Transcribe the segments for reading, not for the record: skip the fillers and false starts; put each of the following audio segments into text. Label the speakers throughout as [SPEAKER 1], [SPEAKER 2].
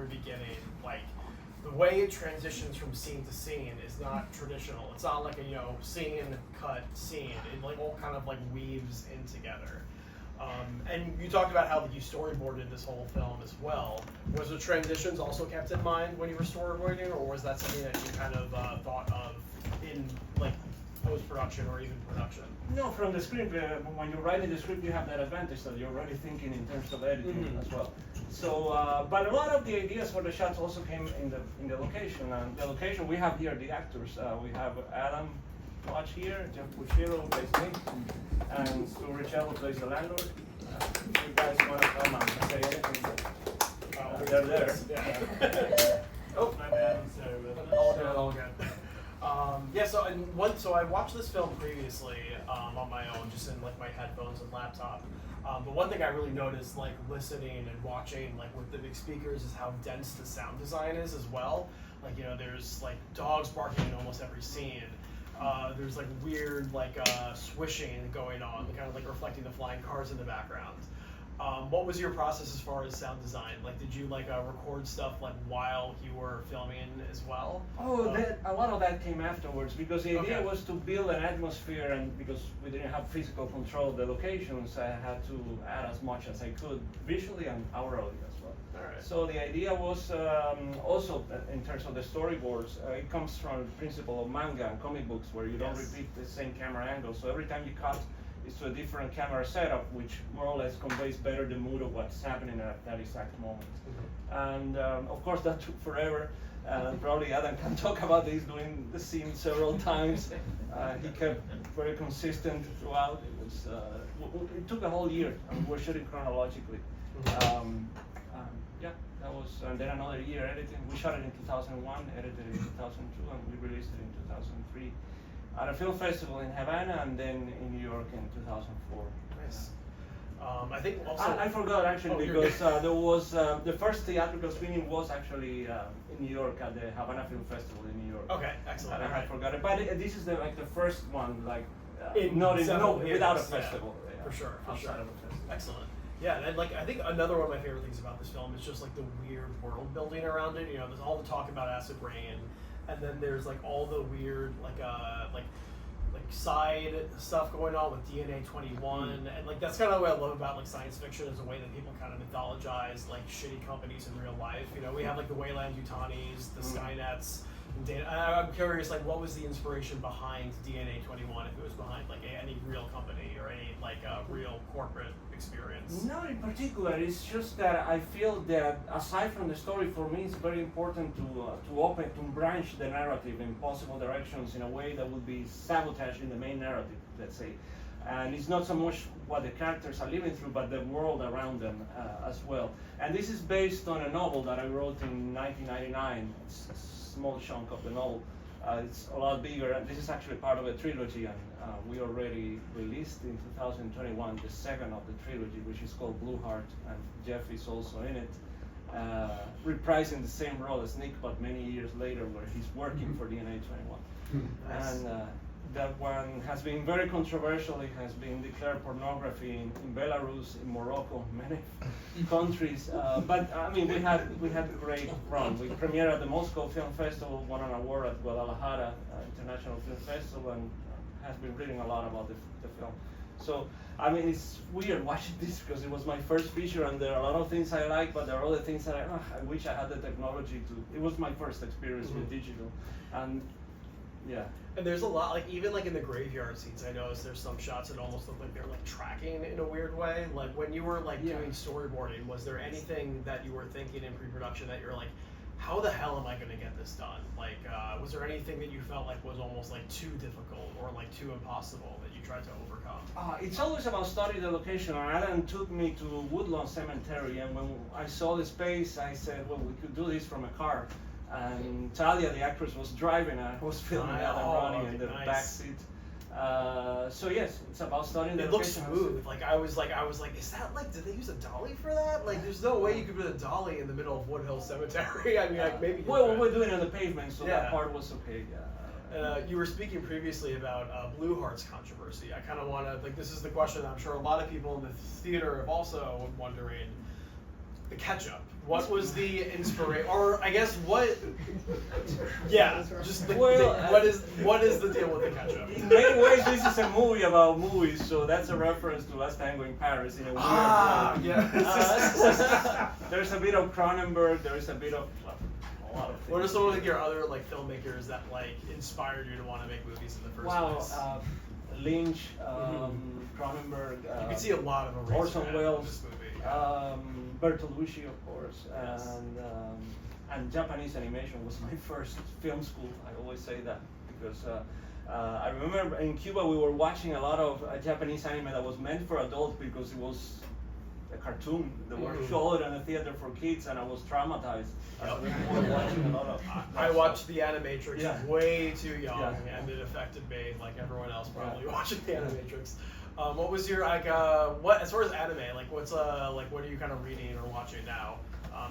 [SPEAKER 1] very beginning, like the way it transitions from scene to scene is not traditional. It's not like a scene, cut, scene. It like all kind of like weaves in together. And you talked about how you storyboarded this whole film as well. Was the transitions also kept in mind when you were storyboarding, or was that something that you kind of thought of in like post-production or even production?
[SPEAKER 2] No, from the script, when you're writing the script, you have that advantage that you're already thinking in terms of editing as well. So, but a lot of the ideas for the shots also came in the location. And the location we have here, the actors. We have Adam Watch here, Jeff Bushiro plays me, and Stu Richello plays the landlord. You guys want to come and say anything? They're there.
[SPEAKER 1] Yeah. Oh, my bad. All good. Yeah, so I watched this film previously on my own, just in like my headphones and laptop. But one thing I really noticed, like listening and watching, like with the big speakers, is how dense the sound design is as well. Like there's like dogs barking in almost every scene. There's like weird like swishing going on, kind of like reflecting the flying cars in the background. What was your process as far as sound design? Like, did you like record stuff like while you were filming as well?
[SPEAKER 2] Oh, a lot of that came afterwards, because the idea was to build an atmosphere, and because we didn't have physical control of the locations, I had to add as much as I could visually and aurally as well.
[SPEAKER 1] All right.
[SPEAKER 2] So the idea was also in terms of the storyboards, it comes from the principle of manga and comic books, where you don't repeat the same camera angle. So every time you cut, it's to a different camera setup, which more or less conveys better the mood of what's happening at that exact moment. And of course that took forever. Probably Adam can talk about this, doing the scene several times. He kept very consistent throughout. It took a whole year, and we're shooting chronologically. Yeah, that was, and then another year editing. We shot it in 2001, edited it in 2002, and we released it in 2003. At a film festival in Havana, and then in New York in 2004.
[SPEAKER 1] Nice. I think also
[SPEAKER 2] I forgot actually, because there was the first theatrical screening was actually in New York at the Havana Film Festival in New York.
[SPEAKER 1] Okay, excellent.
[SPEAKER 2] And I had forgotten, but this is the first one without a festival.
[SPEAKER 1] For sure.
[SPEAKER 2] Of a festival.
[SPEAKER 1] Excellent. Yeah, and like I think another one of my favorite things about this film is just like the weird world building around it. There's all the talk about acid rain. And then there's like all the weird like side stuff going on with DNA 21, and like that's kind of what I love about like science fiction, is a way that people kind of mythologize like shitty companies in real life. We have like the Wayland Yutanis, the Skynets. I'm curious, like, what was the inspiration behind DNA 21? If it was behind like any real company or any like real corporate experience?
[SPEAKER 2] Not in particular. It's just that I feel that aside from the story, for me, it's very important to branch the narrative in possible directions in a way that would be sabotaging the main narrative, let's say. And it's not so much what the characters are living through, but the world around them as well. And this is based on a novel that I wrote in 1999. It's a small chunk of the novel. It's a lot bigger, and this is actually part of a trilogy, and we already released in 2021 the second of the trilogy, which is called Blue Heart, and Jeff is also in it, reprising the same role as Nick, but many years later, where he's working for DNA 21.
[SPEAKER 1] Nice.
[SPEAKER 2] And that one has been very controversial. It has been declared pornography in Belarus, in Morocco, many countries. But I mean, we had a great run. We premiered at the Moscow Film Festival, won an award at Guadalajara International Film Festival, and has been reading a lot about the film. So I mean, it's weird watching this, because it was my first feature, and there are a lot of things I like, but there are other things that I wish I had the technology to. It was my first experience with digital, and yeah.
[SPEAKER 1] And there's a lot, like even like in the graveyard scenes, I noticed there's some shots that almost look like they're like tracking in a weird way. Like when you were like doing storyboarding, was there anything that you were thinking in pre-production that you're like, how the hell am I going to get this done? Like, was there anything that you felt like was almost like too difficult or like too impossible that you tried to overcome?
[SPEAKER 2] It's always about studying the location. Alan took me to Woodlawn Cemetery, and when I saw the space, I said, well, we could do this from a car. And Talia, the actress, was driving, and I was filming out and running in the back seat. So yes, it's about studying the
[SPEAKER 1] location. It looks smooth. Like I was like, is that like, did they use a dolly for that? Like, there's no way you could put a dolly in the middle of Woodhill Cemetery. I mean, like maybe.
[SPEAKER 2] Well, we're doing it on the pavement, so that part was okay.
[SPEAKER 1] You were speaking previously about Blue Heart's controversy. I kind of want to, like, this is the question I'm sure a lot of people in the theater have also wondering. The ketchup, What was the inspiration, or I guess what? Yeah, just what is the deal with the ketchup?
[SPEAKER 2] In many ways, this is a movie about movies, so that's a reference to Last Tango in Paris in a weird way.
[SPEAKER 1] Yeah.
[SPEAKER 2] There's a bit of Cronenberg. There's a bit of a lot of things.
[SPEAKER 1] What are some of your other like filmmakers that like inspired you to want to make movies in the first place?
[SPEAKER 2] Lynch, Cronenberg.
[SPEAKER 1] You can see a lot of
[SPEAKER 2] Orson Welles.
[SPEAKER 1] in this movie.
[SPEAKER 2] Bertolucci, of course,
[SPEAKER 1] Yes.
[SPEAKER 2] and Japanese animation was my first film school. I always say that because I remember in Cuba we were watching a lot of Japanese anime that was meant for adults because it was a cartoon that were showed in a theater for kids, and I was traumatized. Watching a lot of
[SPEAKER 1] I watched the Animatrix way too young,
[SPEAKER 2] Yeah.
[SPEAKER 1] and it affected me like everyone else probably watching the Animatrix. What was your like? What as far as anime, like what's like what are you kind of reading or watching now?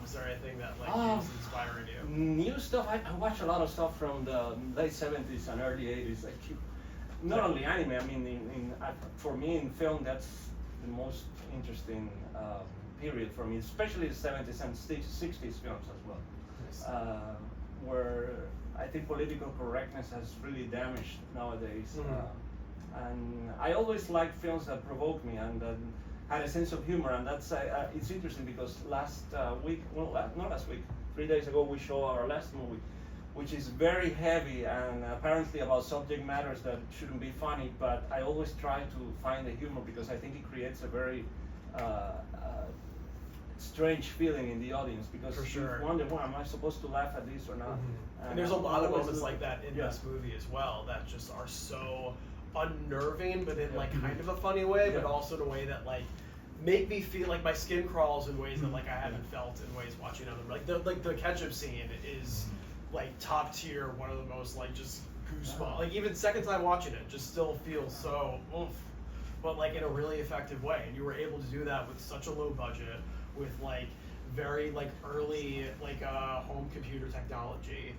[SPEAKER 1] Is there anything that like is inspiring you?
[SPEAKER 2] New stuff. I watch a lot of stuff from the late '70s and early '80s. Like not only anime. I mean, for me in film, that's the most interesting period for me, especially the '70s and '60s films as well, where I think political correctness has really damaged nowadays. And I always liked films that provoked me and had a sense of humor, and that's it's interesting because last week, not last week, 3 days ago, we saw our last movie, which is very heavy and apparently about subject matters that shouldn't be funny, but I always try to find the humor because I think it creates a very strange feeling in the audience because you wonder, well, am I supposed to laugh at this or not?
[SPEAKER 1] And there's a lot of moments like that in this movie as well that just are so unnerving, but in like kind of a funny way, but also in a way that like make me feel like my skin crawls in ways that like I haven't felt in ways watching other like the ketchup scene is like top tier, one of the most like just goosebumps. Like even second time watching it, just still feels so oof, but like in a really effective way. And you were able to do that with such a low budget, with like very like early like home computer technology.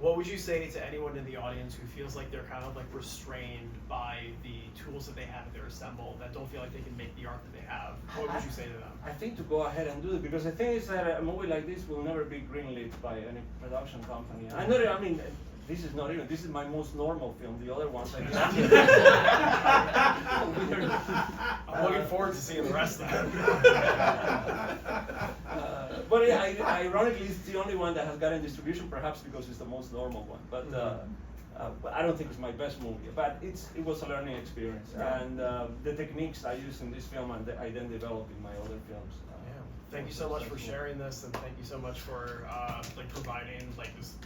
[SPEAKER 1] What would you say to anyone in the audience who feels like they're kind of like restrained by the tools that they have at their assemble, that don't feel like they can make the art that they have? What would you say to them?
[SPEAKER 2] I think to go ahead and do it, because the thing is that a movie like this will never be greenlit by any production company. I mean, this is my most normal film. The other ones I did.
[SPEAKER 1] I'm looking forward to seeing the rest of it.
[SPEAKER 2] But ironically, it's the only one that has gotten distribution, perhaps because it's the most normal one. But I don't think it's my best movie. But it was a learning experience, and the techniques I used in this film and I then developed in my other films.
[SPEAKER 1] Thank you so much for sharing this, and thank you so much for like providing like this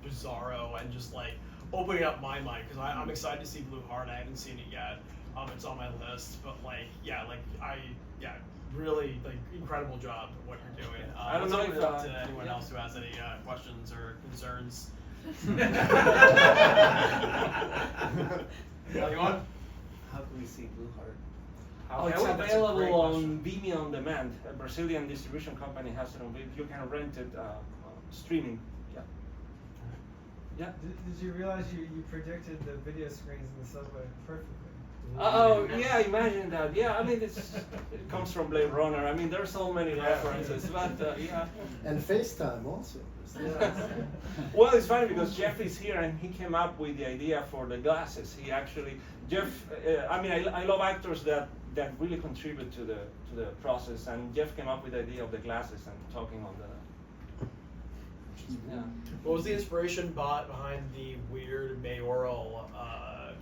[SPEAKER 1] bizarro and just like opening up my mind, because I'm excited to see Blue Heart. I haven't seen it yet. It's on my list, but like really like incredible job what you're doing.
[SPEAKER 2] I don't know if
[SPEAKER 1] to anyone else who has any questions or concerns. You want?
[SPEAKER 3] How can we see Blue Heart?
[SPEAKER 2] Oh, it's available on Vimeo On Demand. A Brazilian distribution company has it on Vimeo. You can rent it streaming. Yeah.
[SPEAKER 4] Did you realize you predicted the video screens in the subway perfectly?
[SPEAKER 2] Oh, yeah, imagine that. Yeah, I mean, it comes from Blade Runner. I mean, there's so many references, but yeah.
[SPEAKER 5] And FaceTime also.
[SPEAKER 2] Well, it's funny because Jeff is here and he came up with the idea for the glasses. He actually, Jeff, I love actors that really contribute to the process, and Jeff came up with the idea of the glasses and talking on the. Yeah.
[SPEAKER 1] What was the inspiration behind the weird mayoral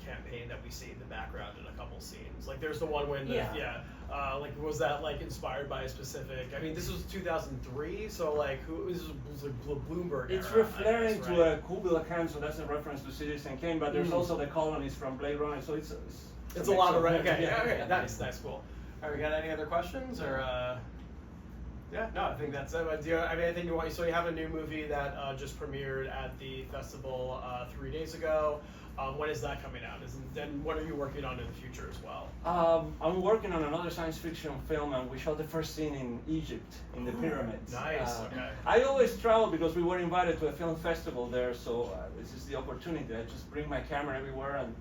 [SPEAKER 1] campaign that we see in the background in a couple scenes? Like there's the one when like was that like inspired by a specific? I mean, this was 2003, so like this was like Bloomberg
[SPEAKER 2] It's
[SPEAKER 1] era,
[SPEAKER 2] referring
[SPEAKER 1] guess,
[SPEAKER 2] to a Kubla Khan, so that's a reference to Citizen Kane. But there's also the colonies from Blade Runner, so it's
[SPEAKER 1] a lot of okay, nice, cool. All right, we got any other questions or? Yeah, no, I think that's it. Do you have anything you want? So you have a new movie that just premiered at the festival 3 days ago. When is that coming out? Then what are you working on in the future as well?
[SPEAKER 2] I'm working on another science fiction film, and we shot the first scene in Egypt, in the pyramids.
[SPEAKER 1] Nice, okay.
[SPEAKER 2] I always travel because we were invited to a film festival there, so this is the opportunity. I just bring my camera everywhere and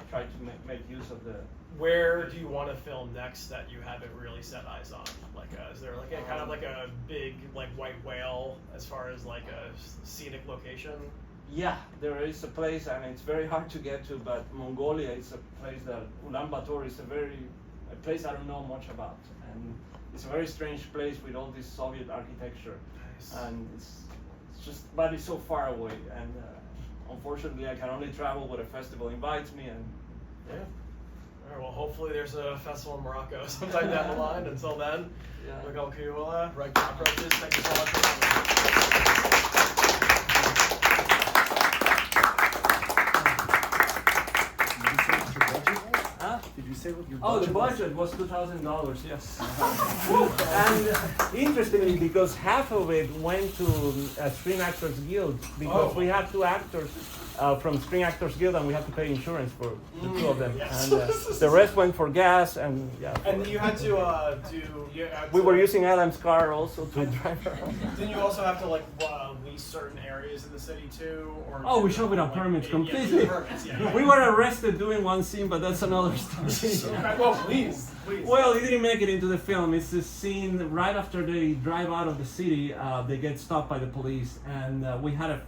[SPEAKER 2] try to make use of the
[SPEAKER 1] where do you want to film next that you haven't really set eyes on? Like, is there like a kind of like a big like white whale as far as like a scenic location?
[SPEAKER 2] Yeah, there is a place, and it's very hard to get to, but Mongolia is a place that Ulaanbaatar is a place I don't know much about, and it's a very strange place with all this Soviet architecture, and it's just, but it's so far away, and unfortunately I can only travel when a festival invites me, and
[SPEAKER 1] yeah. All right, well, hopefully there's a festival in Morocco sometime down the line. Until then, Miguel Coyula, Red Cockroaches, thank you so much for coming.
[SPEAKER 5] Did you say what your
[SPEAKER 2] Oh, the
[SPEAKER 5] budget
[SPEAKER 2] budget was $2,000, yes. And interestingly, because half of it went to Screen Actors Guild, because we had 2 actors from Screen Actors Guild, and we had to pay insurance for the 2 of them.
[SPEAKER 1] Yes.
[SPEAKER 2] And the rest went for gas, and
[SPEAKER 1] And you had to
[SPEAKER 2] we were using Adam's car also to drive around.
[SPEAKER 1] Didn't you also have to like lease certain areas in the city too? Or
[SPEAKER 2] Oh, we showed without permits completely.
[SPEAKER 1] Yeah, permits, yeah.
[SPEAKER 2] We were arrested doing one scene, but that's another story.
[SPEAKER 1] Okay, well, please.
[SPEAKER 2] Well, it didn't make it into the film. It's a scene right after they drive out of the city. They get stopped by the police, and we had a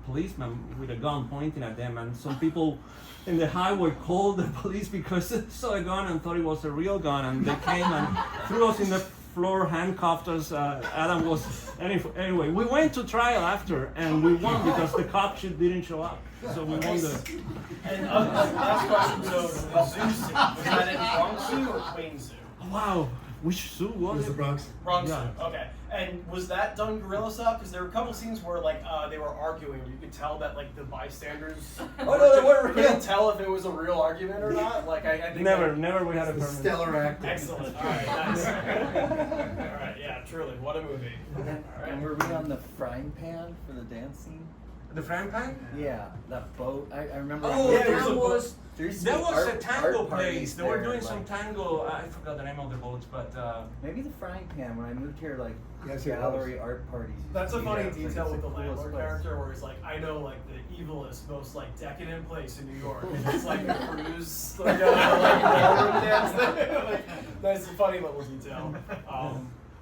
[SPEAKER 2] policeman with a gun pointing at them, and some people in the highway called the police because they saw a gun and thought it was a real gun, and they came and threw us in the floor, handcuffed us. Adam was anyway. We went to trial after, and we won because the cop didn't show up. So we won the.
[SPEAKER 1] And last question, so the zoo suit, was that in Bronx Zoo or Queens Zoo?
[SPEAKER 2] Wow, which zoo
[SPEAKER 5] It
[SPEAKER 2] was
[SPEAKER 5] was the
[SPEAKER 2] it?
[SPEAKER 5] Bronx.
[SPEAKER 1] Bronx
[SPEAKER 2] Yeah.
[SPEAKER 1] Zoo, okay. And was that done guerrilla style? Because there were a couple scenes where like they were arguing. You could tell that like the bystanders
[SPEAKER 2] Oh no, they weren't
[SPEAKER 1] couldn't
[SPEAKER 2] real.
[SPEAKER 1] tell if it was a real argument or not. Like I think
[SPEAKER 2] Never we had a
[SPEAKER 5] The
[SPEAKER 2] permit.
[SPEAKER 5] stellar acting.
[SPEAKER 1] Excellent. All right, nice. All right, yeah, truly, what a movie. All right.
[SPEAKER 3] And were we on the frying pan for the dance scene?
[SPEAKER 2] The Frank Pan?
[SPEAKER 3] Yeah, that boat. I remember.
[SPEAKER 2] Oh,
[SPEAKER 1] Yeah, there's a
[SPEAKER 3] there used to
[SPEAKER 2] that
[SPEAKER 3] be
[SPEAKER 2] was a
[SPEAKER 3] art
[SPEAKER 2] tango
[SPEAKER 3] parties
[SPEAKER 2] place. They were
[SPEAKER 3] there,
[SPEAKER 2] doing some
[SPEAKER 3] like-
[SPEAKER 2] tango. I forgot the name of the boats, but
[SPEAKER 3] Maybe the frying pan. When I moved here, like
[SPEAKER 5] Yes, it
[SPEAKER 3] gallery art parties.
[SPEAKER 1] That's a
[SPEAKER 3] used to
[SPEAKER 1] funny
[SPEAKER 3] be there. It's
[SPEAKER 1] detail
[SPEAKER 3] like,
[SPEAKER 1] with
[SPEAKER 3] it's
[SPEAKER 1] the
[SPEAKER 3] coolest
[SPEAKER 1] landlord
[SPEAKER 3] place.
[SPEAKER 1] character where he's like, I know like the evilest, most like decadent place in New York. And it's like a cruise, like ballroom dance thing. Like, nice and funny little detail.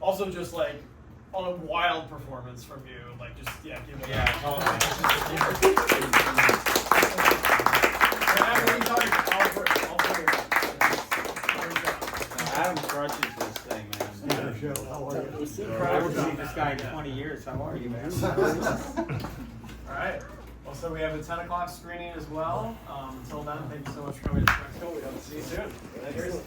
[SPEAKER 1] Also just like on a wild performance from you, like just give it
[SPEAKER 6] Adam crushes this thing, man.
[SPEAKER 5] How are you?
[SPEAKER 6] I haven't seen this guy in 20 years. How are you, man?
[SPEAKER 1] All right. Well, so we have a 10 o'clock screening as well. Until then, thank you so much for coming to Mexico. We hope to see you soon. Cheers.